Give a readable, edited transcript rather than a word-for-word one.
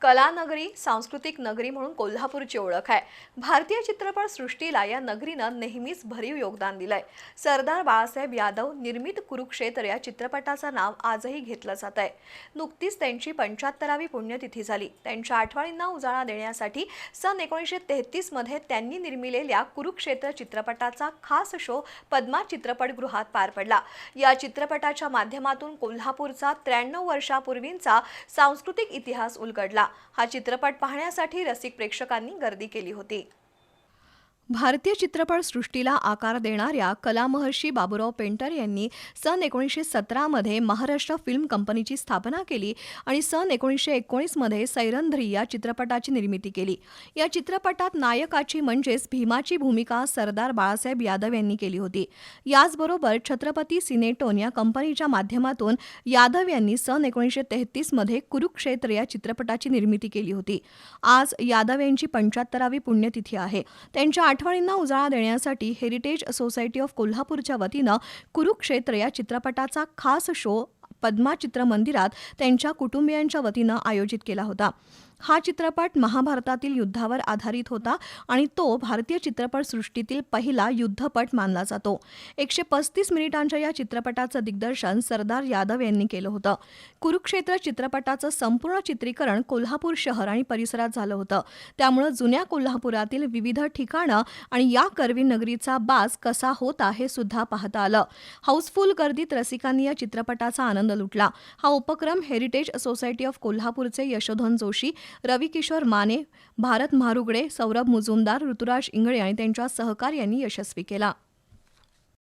कलानगरी, सांस्कृतिक नगरी म्हणून कोल्हापूरची ओळख आहे. भारतीय चित्रपट सृष्टीला या नगरीनं नेहमीच भरीव योगदान दिलंय. सरदार बाळासाहेब यादव निर्मित कुरुक्षेत्र या चित्रपटाचं नाव आजही घेतलं जात आहे. नुकतीच त्यांची 75वी पुण्यतिथी झाली. त्यांच्या आठवणींना उजाळा देण्यासाठी सन 1933 मध्ये त्यांनी निर्मिलेल्या कुरुक्षेत्र चित्रपटाचा खास शो पद्मा चित्रपटगृहात पार पडला. या चित्रपटाच्या माध्यमातून कोल्हापूरचा 93 वर्षापूर्वींचा सांस्कृतिक इतिहास उलगडला. हा चित्रपट पाहण्यासाठी रसिक प्रेक्षकांनी गर्दी केली होती. भारतीय चित्रपट सृष्टीला आकार देणाऱ्या कलामहर्षी बाबूराव पेंटर यांनी सन 1917 मध्ये महाराष्ट्र फिल्म कंपनीची स्थापना केली आणि सन 1919 मध्ये सैरंध्री या चित्रपटाची निर्मिती केली. या चित्रपटात नायकाची म्हणजेच भीमाची भूमिका सरदार बाळासाहेब यादव यांनी केली होती. याचबरोबर छत्रपती सिनेटोन या कंपनीच्या माध्यमातून यादव यांनी सन 1933 मध्ये कुरुक्षेत्र या चित्रपटाची निर्मिती केली होती. आज यादव यांची 75वी पुण्यतिथी आहे. त्यांच्या आठवणींना उजाळा देण्यासाठी हेरिटेज सोसायटी ऑफ कोल्हापूरच्या वतीनं कुरुक्षेत्र या चित्रपटाचा खास शो पद्मा चित्रमंदिरात त्यांच्या कुटुंबियांच्या वतीनं आयोजित केला होता. हा चित्रपट महाभारतातील युद्धावर आधारित होता आणि तो भारतीय चित्रपटसृष्टीतील पहिला युद्धपट मानला जातो. 135 मिनिटांच्या या चित्रपटाचं दिग्दर्शन सरदार यादव यांनी केलं होतं. कुरुक्षेत्र चित्रपटाचं संपूर्ण चित्रीकरण कोल्हापूर शहर आणि परिसरात झालं होतं. त्यामुळे जुन्या कोल्हापुरातील विविध ठिकाणं आणि या करवी नगरीचा बाज कसा होता हे सुद्धा पाहता आलं. हाऊसफुल गर्दीत रसिकांनी या चित्रपटाचा आनंद लुटला. हा उपक्रम हेरिटेज सोसायटी ऑफ कोल्हापूरचे यशोधन जोशी, रवी किशोर माने, भारत महारुगडे, सौरभ मुजुमदार, ऋतुराज इंगळे आणि त्यांच्या सहकार्यांनी यशस्वी केला.